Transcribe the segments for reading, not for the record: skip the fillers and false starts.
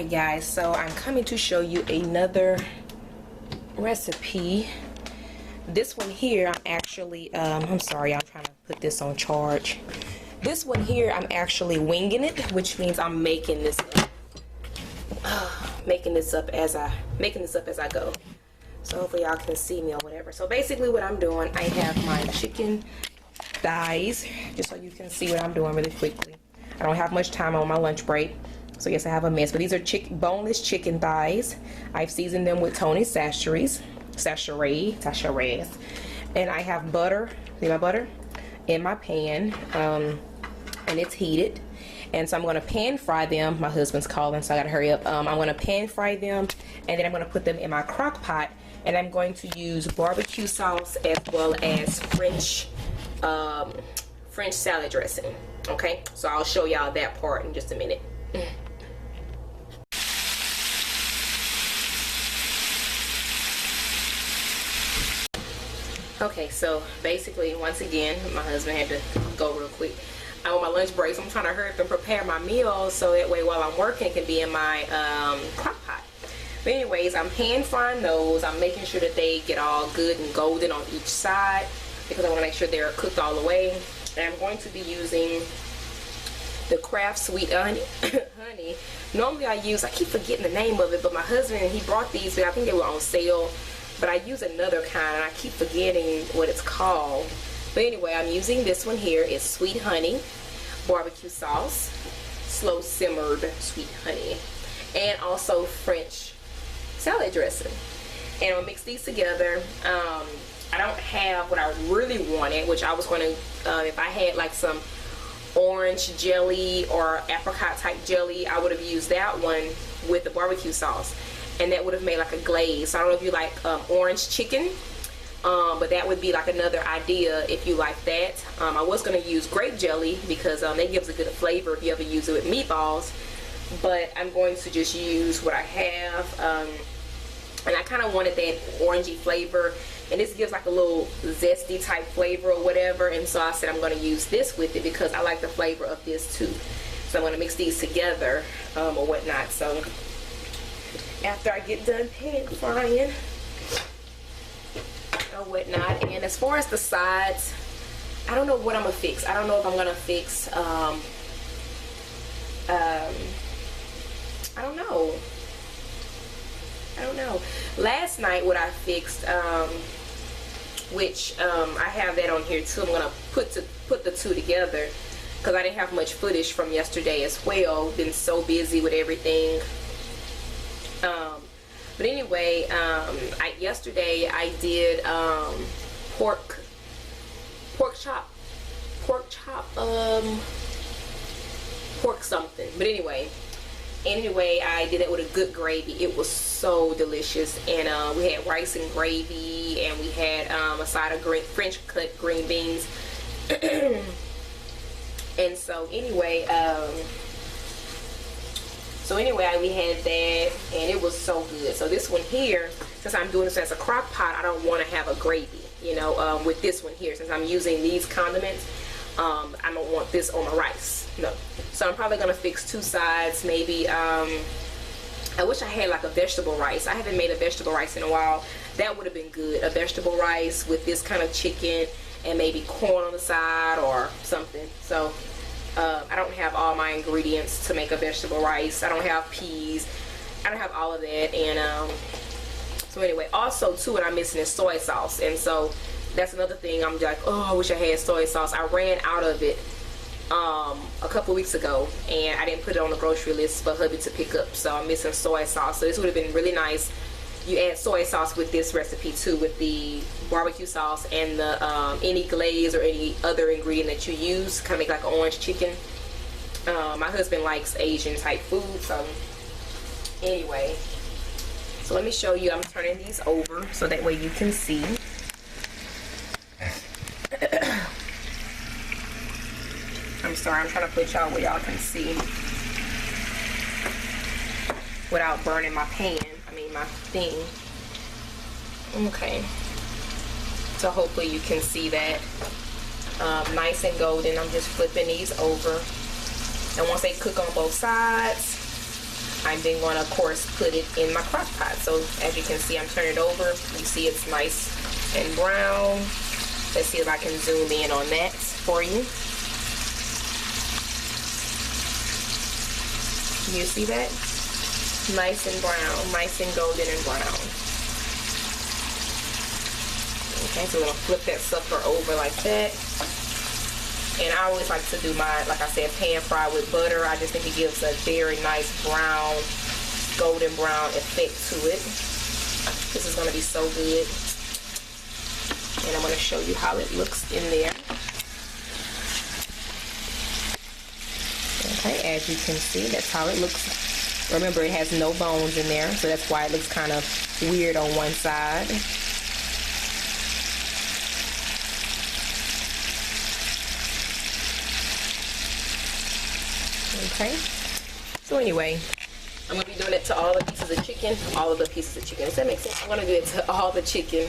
Alright guys, so I'm coming to show you another recipe. This one here, I'm actually, I'm sorry, I'm trying to put this on charge. This one here, I'm actually winging it, which means I'm making this up. Making this up as I go. So hopefully y'all can see me or whatever. So basically what I'm doing, I have my chicken thighs, just so you can see what I'm doing really quickly. I don't have much time on my lunch break. So yes, I have a mess, but these are boneless chicken thighs. I've seasoned them with Tony's sachets, and I have butter. See my butter in my pan, and it's heated. And so I'm going to pan fry them. My husband's calling, so I gotta hurry up. I'm going to pan fry them, and then I'm going to put them in my crock pot, and I'm going to use barbecue sauce as well as French salad dressing. Okay, so I'll show y'all that part in just a minute. Okay, so basically, once again, my husband had to go real quick. I'm on my lunch break, so I'm trying to hurry up and prepare my meals so that way while I'm working, it can be in my crock pot. But anyways, I'm pan frying those. I'm making sure that they get all good and golden on each side because I want to make sure they're cooked all the way. And I'm going to be using the Kraft Sweet Honey. Normally I keep forgetting the name of it, but my husband, he brought these, I think they were on sale. But I use another kind and I keep forgetting what it's called. But anyway, I'm using this one here. It's sweet honey, barbecue sauce, slow simmered sweet honey, and also French salad dressing. And I'll mix these together. I don't have what I really wanted, which I was going to, if I had like some orange jelly or apricot type jelly, I would have used that one with the barbecue sauce. And that would have made like a glaze. So I don't know if you like orange chicken, but that would be like another idea if you like that. I was going to use grape jelly because that gives a good flavor if you ever use it with meatballs. But I'm going to just use what I have. And I kind of wanted that orangey flavor. And this gives like a little zesty type flavor or whatever. And so I said I'm going to use this with it because I like the flavor of this too. So I'm going to mix these together or whatnot. So after I get done pan frying or whatnot. And as far as the sides, I don't know what I'm gonna fix. I don't know if I'm gonna fix I don't know. Last night what I fixed, which I have that on here too. I'm gonna put the two together because I didn't have much footage from yesterday as well. Been so busy with everything. But anyway, yesterday I did pork something. But anyway, I did it with a good gravy. It was so delicious, and we had rice and gravy, and we had a side of French cut green beans. And so anyway, we had that, and it was so good. So this one here, since I'm doing this as a crock pot, I don't want to have a gravy, you know, with this one here. Since I'm using these condiments, I don't want this on my rice. No. So I'm probably going to fix two sides. Maybe, I wish I had like a vegetable rice. I haven't made a vegetable rice in a while. That would have been good. A vegetable rice with this kind of chicken and maybe corn on the side or something. So I don't have all my ingredients to make a vegetable rice. I don't have peas. I don't have all of that. And so anyway, also too, what I'm missing is soy sauce. And so that's another thing. I'm like, oh, I wish I had soy sauce. I ran out of it a couple weeks ago, and I didn't put it on the grocery list for hubby to pick up. So I'm missing soy sauce. So this would have been really nice. You add soy sauce with this recipe too, with the barbecue sauce and the any glaze or any other ingredient that you use, kind of make like an orange chicken. My husband likes Asian type food, so anyway. So let me show you. I'm turning these over so that way you can see. I'm sorry, I'm trying to put y'all where y'all can see without burning my pan. My thing. Okay, so hopefully you can see that nice and golden. I'm just flipping these over, and once they cook on both sides, I'm then going to, of course, put it in my crock pot. So as you can see, I'm turning it over. You see it's nice and brown. Let's see if I can zoom in on that for you. You see that? Nice and brown, nice and golden and brown. Okay, so we're gonna flip that sucker over like that. And I always like to do my, like I said, pan fry with butter. I just think it gives a very nice brown, golden brown effect to it. This is gonna be so good. And I'm gonna show you how it looks in there. Okay, as you can see, that's how it looks. Remember, it has no bones in there, so that's why it looks kind of weird on one side. Okay, so anyway, I'm going to be doing it to all the pieces of chicken, all of the pieces of chicken. Does that make sense? I'm going to do it to all the chicken,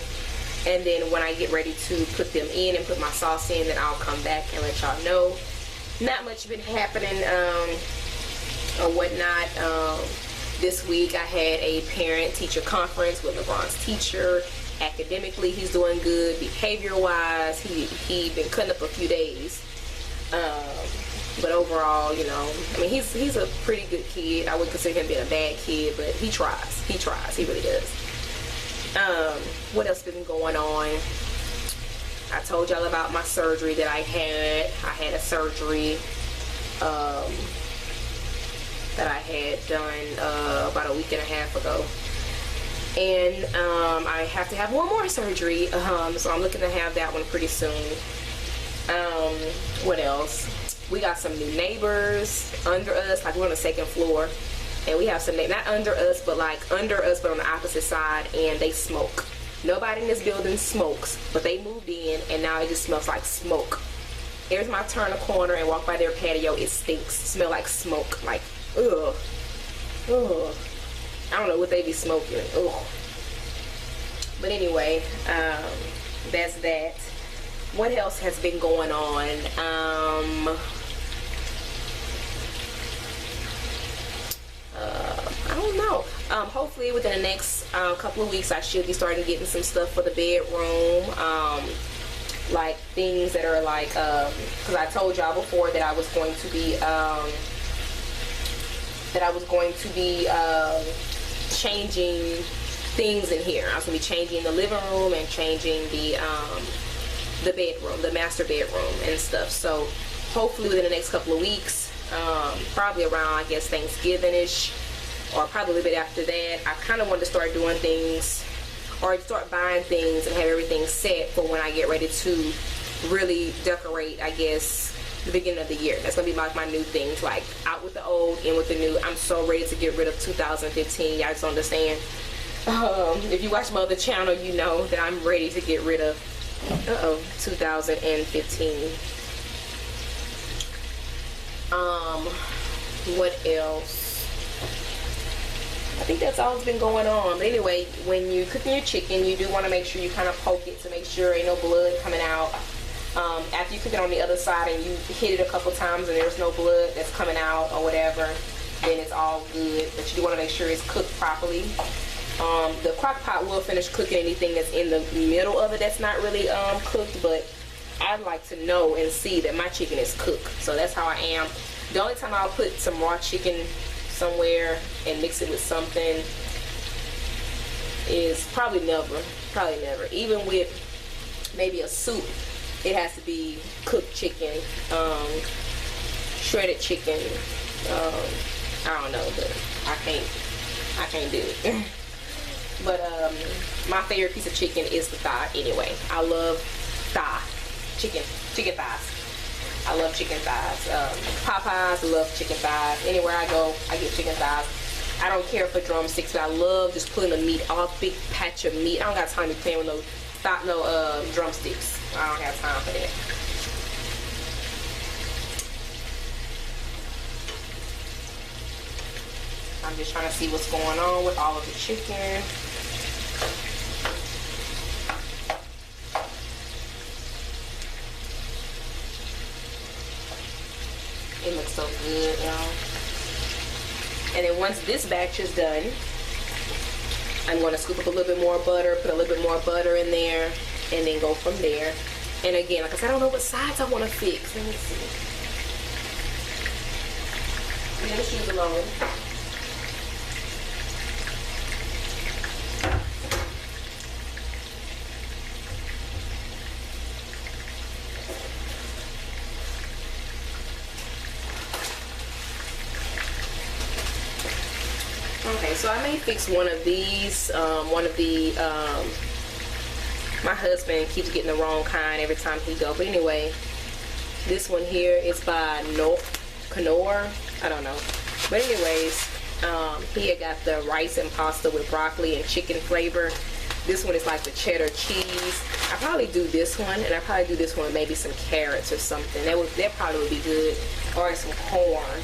and then when I get ready to put them in and put my sauce in, then I'll come back and let y'all know. Not much been happening or whatnot. This week I had a parent-teacher conference with LeBron's teacher. Academically, he's doing good. Behavior-wise, he been cutting up a few days. But overall, you know, I mean, he's a pretty good kid. I wouldn't consider him being a bad kid, but he tries. He tries. He really does. What else has been going on? I told y'all about my surgery that I had. I had a surgery that I had done about a week and a half ago. And I have to have one more surgery. So I'm looking to have that one pretty soon. What else? We got some new neighbors under us. Like, we're on the second floor. And we have some, not under us, but like under us, but on the opposite side. And they smoke. Nobody in this building smokes, but they moved in, and now it just smells like smoke. Every time I turn a corner and walk by their patio, it stinks. Smell like smoke. Like, ugh. Ugh. I don't know what they be smoking. Ugh. But anyway, that's that. What else has been going on? I don't know. Hopefully within the next couple of weeks I should be starting getting some stuff for the bedroom. Like things that are like, because I told y'all before that I was going to be changing things in here. I was going to be changing the living room and changing the bedroom, the master bedroom and stuff. So hopefully within the next couple of weeks, probably around, I guess, Thanksgiving-ish, or probably a little bit after that, I kind of want to start doing things, or start buying things and have everything set for when I get ready to really decorate, I guess, the beginning of the year. That's going to be my new things, like out with the old, in with the new. I'm so ready to get rid of 2015. Y'all just understand. If you watch my other channel, you know that I'm ready to get rid of 2015. What else? I think that's all that's been going on. But anyway, when you're cooking your chicken, you do want to make sure you kind of poke it to make sure ain't no blood coming out. After you cook it on the other side and you hit it a couple times and there's no blood that's coming out or whatever, then it's all good. But you do want to make sure it's cooked properly. The crock pot will finish cooking anything that's in the middle of it that's not really cooked, but I'd like to know and see that my chicken is cooked. So that's how I am. The only time I'll put some raw chicken somewhere and mix it with something is probably never. Even with maybe a soup, it has to be cooked chicken, shredded chicken. I don't know, but I can't do it. But my favorite piece of chicken is the thigh anyway. I love thigh. Chicken thighs. I love chicken thighs. Popeyes, I love chicken thighs. Anywhere I go, I get chicken thighs. I don't care for drumsticks, but I love just putting the meat, all big patch of meat. I don't got time to be playing with no drumsticks. I don't have time for that. I'm just trying to see what's going on with all of the chicken. It looks so good, y'all. And then once this batch is done, I'm going to scoop up a little bit more butter, put a little bit more butter in there, and then go from there. And again, like I said, I don't know what sides I want to fix. Let me see. Leave the shoes alone. Okay, so I may fix one of these, my husband keeps getting the wrong kind every time he goes. But anyway, this one here is by Knorr. I don't know. But anyways, he had got the rice and pasta with broccoli and chicken flavor. This one is like the cheddar cheese. I probably do this one, and I probably do this one with maybe some carrots or something. That probably would be good. Or some corn.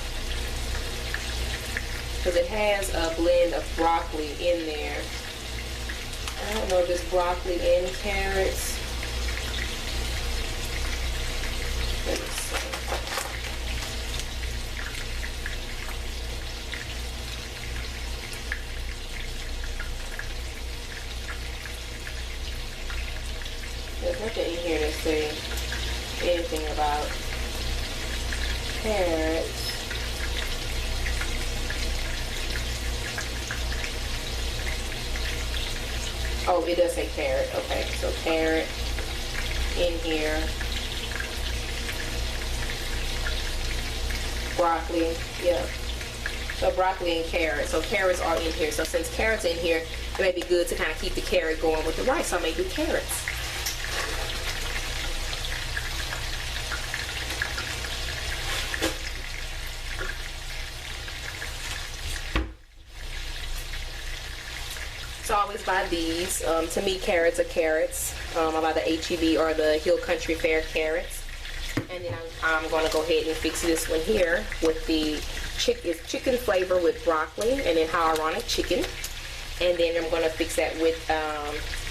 Because it has a blend of broccoli in there. I don't know if it's broccoli and carrots. Let me see. There's nothing in here that says anything about carrots. Oh, it does say carrot. Okay, so carrot in here. Broccoli, yeah. So broccoli and carrot. So carrots are in here. So since carrots are in here, it may be good to kind of keep the carrot going with the rice. So I may do carrots. So I always buy these. To me, carrots are carrots. I buy the HEB or the Hill Country Fair carrots. And then I'm going to go ahead and fix this one here with the chicken flavor with broccoli and then how ironic chicken. And then I'm going to fix that with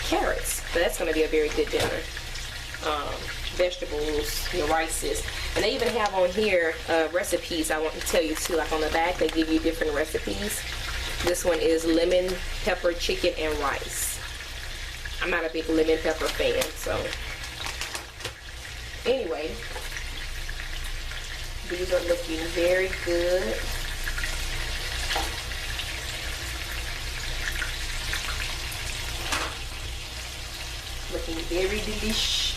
carrots. So that's going to be a very good dinner. Vegetables, your rices. And they even have on here recipes I want to tell you too. Like on the back, they give you different recipes. This one is lemon pepper chicken and rice. I'm not a big lemon pepper fan, so anyway, these are looking very good. Looking very delish.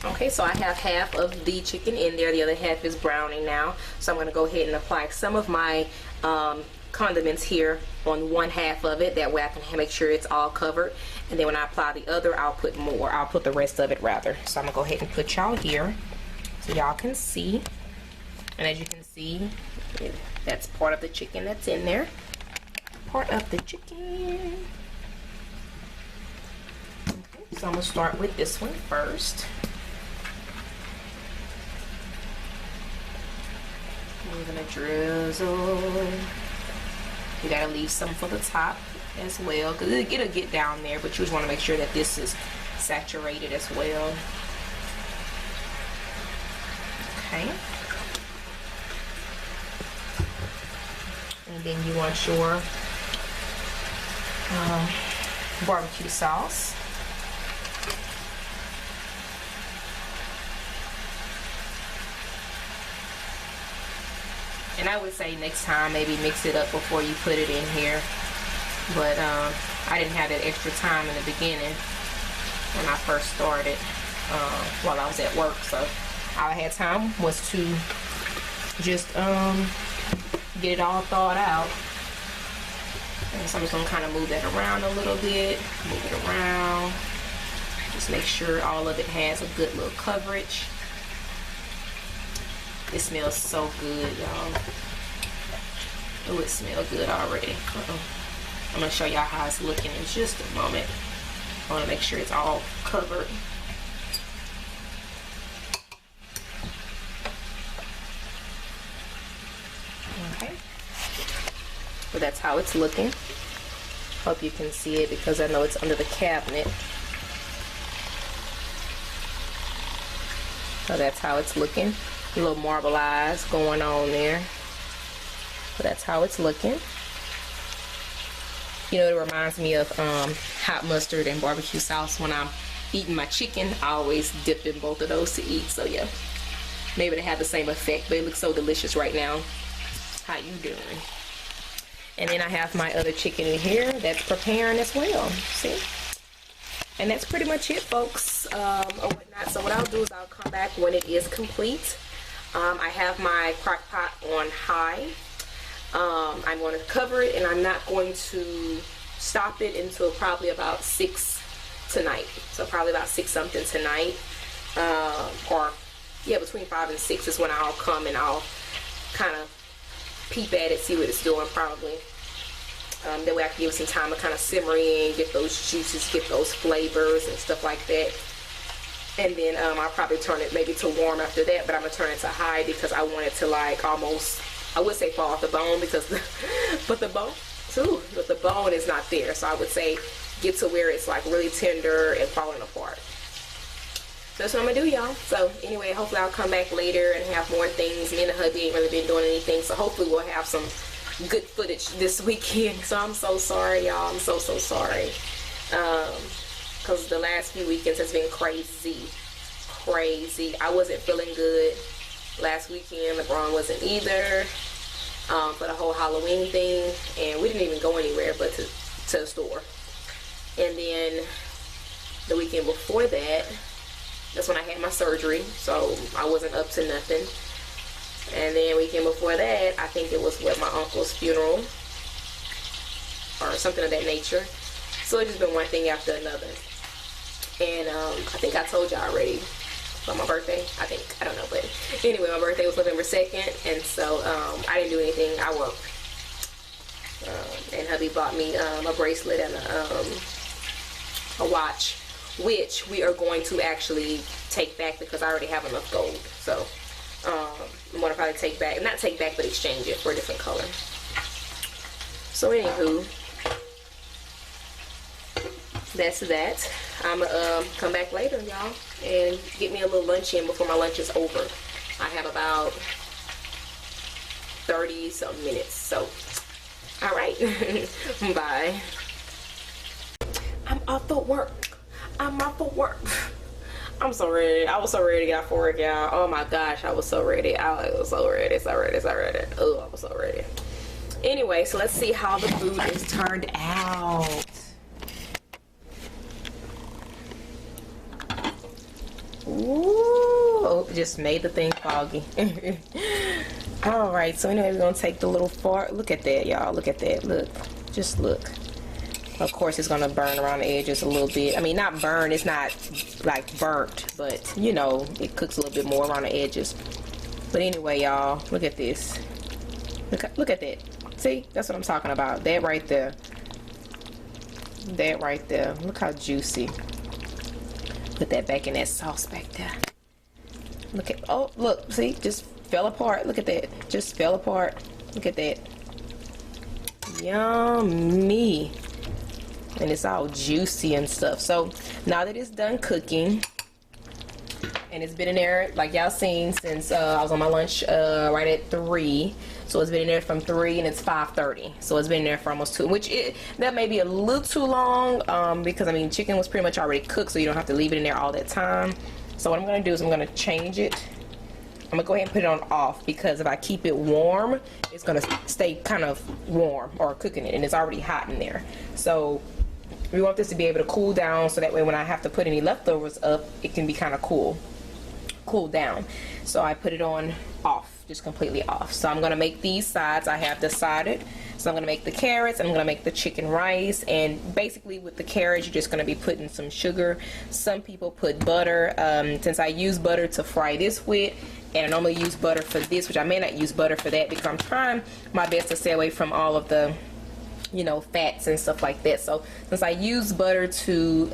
Okay, so I have half of the chicken in there. The other half is browning now. So I'm going to go ahead and apply some of my condiments here on one half of it. That way I can make sure it's all covered. And then when I apply the other, I'll put more. I'll put the rest of it rather. So I'm going to go ahead and put y'all here so y'all can see. And as you can see, that's part of the chicken that's in there. Part of the chicken. Okay, so I'm going to start with this one first. I'm gonna drizzle. You gotta leave some for the top as well, because it'll get down there, but you just want to make sure that this is saturated as well. Okay. And then you want your barbecue sauce. And I would say next time maybe mix it up before you put it in here. But I didn't have that extra time in the beginning when I first started while I was at work. So all I had time was to just get it all thawed out. And so I'm just going to kind of move that around a little bit. Move it around. Just make sure all of it has a good little coverage. It smells so good, y'all. Oh, it smells good already. I'm gonna show y'all how it's looking in just a moment. I want to make sure it's all covered. Okay, so that's how it's looking. Hope you can see it because I know it's under the cabinet. So that's how it's looking. A little marble eyes going on there. So that's how it's looking. You know, it reminds me of hot mustard and barbecue sauce. When I'm eating my chicken, I always dip in both of those to eat. So yeah, maybe they have the same effect, but it looks so delicious right now. How you doing? And then I have my other chicken in here that's preparing as well. See? And that's pretty much it, folks, or whatnot. So what I'll do is I'll come back when it is complete. I have my crock pot on high. I'm going to cover it, and I'm not going to stop it until probably about 6 tonight. So probably about 6 something tonight. Or yeah, between 5 and 6 is when I'll come and I'll kind of peep at it, see what it's doing probably. That way I can give it some time to kind of simmer in, get those juices, get those flavors and stuff like that. And then I'll probably turn it maybe to warm after that, but I'm going to turn it to high because I want it to like almost, I would say fall off the bone because, but the bone is not there. So I would say get to where it's like really tender and falling apart. So that's what I'm going to do, y'all. So anyway, hopefully I'll come back later and have more things. Me and the hubby ain't really been doing anything, so hopefully we'll have some good footage this weekend. So I'm so sorry, y'all. I'm so sorry, because the last few weekends has been crazy. I wasn't feeling good last weekend. LeBron wasn't either, for the whole Halloween thing, and we didn't even go anywhere but to the store. And then the weekend before that, that's when I had my surgery, so I wasn't up to nothing. And then weekend before that, I think it was my uncle's funeral or something of that nature. So it's just been one thing after another. And I think I told y'all already about my birthday. I don't know, but anyway, my birthday was November 2nd, and so I didn't do anything. I worked. And hubby bought me a bracelet and a watch, which we are going to actually take back because I already have enough gold. So I'm going to probably take back, not take back, but exchange it for a different color. So anywho, that's that. I'm going to come back later, y'all, and get me a little lunch in before my lunch is over. I have about 30-something minutes. So, all right. Bye. I'm off for work. I'm so ready. I was so ready to get off work, y'all. Oh my gosh, I was so ready. I was so ready. Oh, I was so ready. Anyway, so let's see how the food is turned out. Ooh, oh, just made the thing foggy. All right, so anyway, we're gonna take the little fork. Look at that, y'all. Look at that. Look, just look. Of course, it's gonna burn around the edges a little bit. I mean, not burn. It's not like burnt, but you know, it cooks a little bit more around the edges. But anyway, y'all, look at this. Look at that. See, that's what I'm talking about. That right there. That right there. Look how juicy. Put that back in that sauce back there. Look at, oh, look, see, just fell apart. Look at that, just fell apart. Look at that. Yummy. And it's all juicy and stuff. So now that it's done cooking, and it's been in there, like y'all seen, since I was on my lunch right at 3. So it's been in there from 3 and it's 5:30. So it's been in there for almost 2, which that may be a little too long because I mean chicken was pretty much already cooked, so you don't have to leave it in there all that time. So what I'm gonna do is I'm gonna change it. I'm gonna go ahead and put it on off because if I keep it warm, it's gonna stay kind of warm or cooking it, and it's already hot in there. So we want this to be able to cool down, so that way when I have to put any leftovers up, it can be kind of cool down. So I put it on off, just completely off. So I'm gonna make these sides. I have decided. So I'm gonna make the carrots, and I'm gonna make the chicken rice. And basically with the carrots, you're just gonna be putting some sugar. Some people put butter. Since I use butter to fry this with, And I normally use butter for this, which I may not use butter for that because I'm trying my best to stay away from all of the, you know, fats and stuff like that. So since I use butter to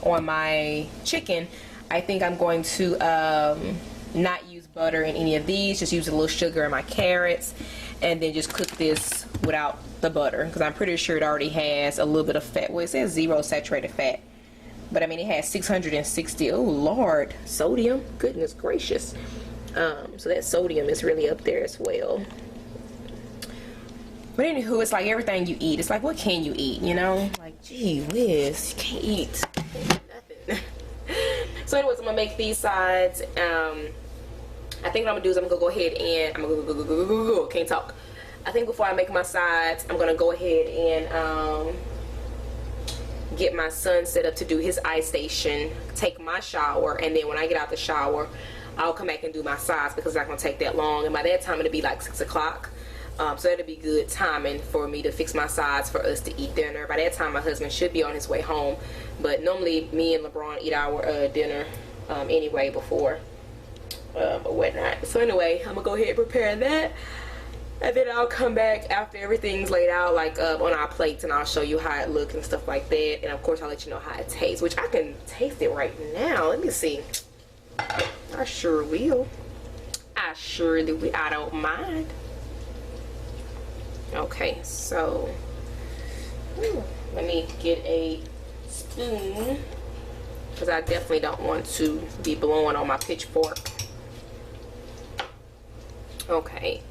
on my chicken, I think I'm going to not use butter in any of these. Just use a little sugar in my carrots, and then just cook this without the butter because I'm pretty sure it already has a little bit of fat. Well, it says 0 saturated fat, but I mean it has 660. Oh Lord, sodium. Goodness gracious. So that sodium is really up there as well. But anywho, it's like everything you eat. It's like, what can you eat, you know? Like, gee whiz, you can't eat nothing. So anyways, I'm gonna make these sides. I think what I'm gonna do is I'm gonna go ahead and I'm gonna can't talk. I think before I make my sides, I'm gonna go ahead and get my son set up to do his ice station, take my shower, and then when I get out the shower, I'll come back and do my sides because it's not gonna take that long. And by that time, it'll be like 6 o'clock. So that'll be good timing for me to fix my sides for us to eat dinner. By that time, my husband should be on his way home. But normally, me and LeBron eat our dinner anyway before or whatnot. So anyway, I'm gonna go ahead and prepare that, and then I'll come back after everything's laid out, like on our plates, and I'll show you how it looks and stuff like that. And of course, I'll let you know how it tastes, which I can taste it right now. Let me see. I sure will. I surely will. I don't mind. Okay, so let me get a spoon because I definitely don't want to be blowing on my pitchfork. Okay.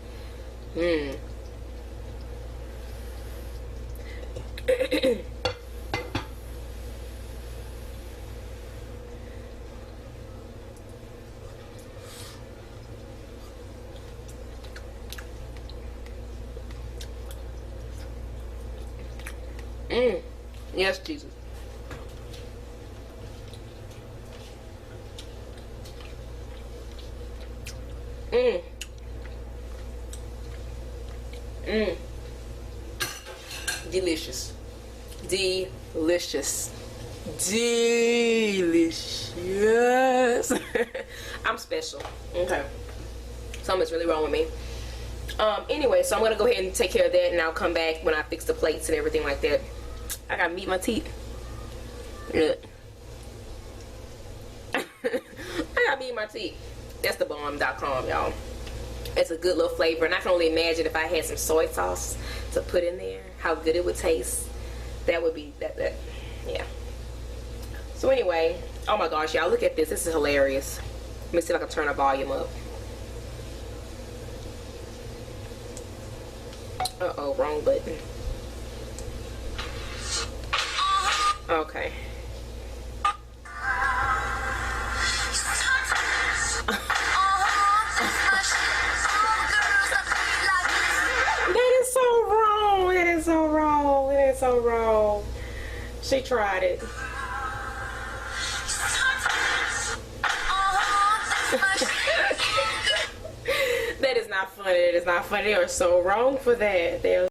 Yes, Jesus. Delicious. Delicious. Delicious. I'm special. Okay. Something's really wrong with me. Anyway, so I'm gonna go ahead and take care of that, and I'll come back when I fix the plates and everything like that. I gotta meet my teeth. Good. I gotta meet my teeth. That's the bomb.com, y'all. It's a good little flavor, and I can only imagine if I had some soy sauce to put in there, how good it would taste. That would be that. Yeah. So anyway, oh my gosh, y'all, look at this. This is hilarious. Let me see if I can turn the volume up. Uh-oh, wrong button. Okay. That is so wrong. That is so wrong. That is so wrong. She tried it. That is not funny. It is not funny. They are so wrong for that. They are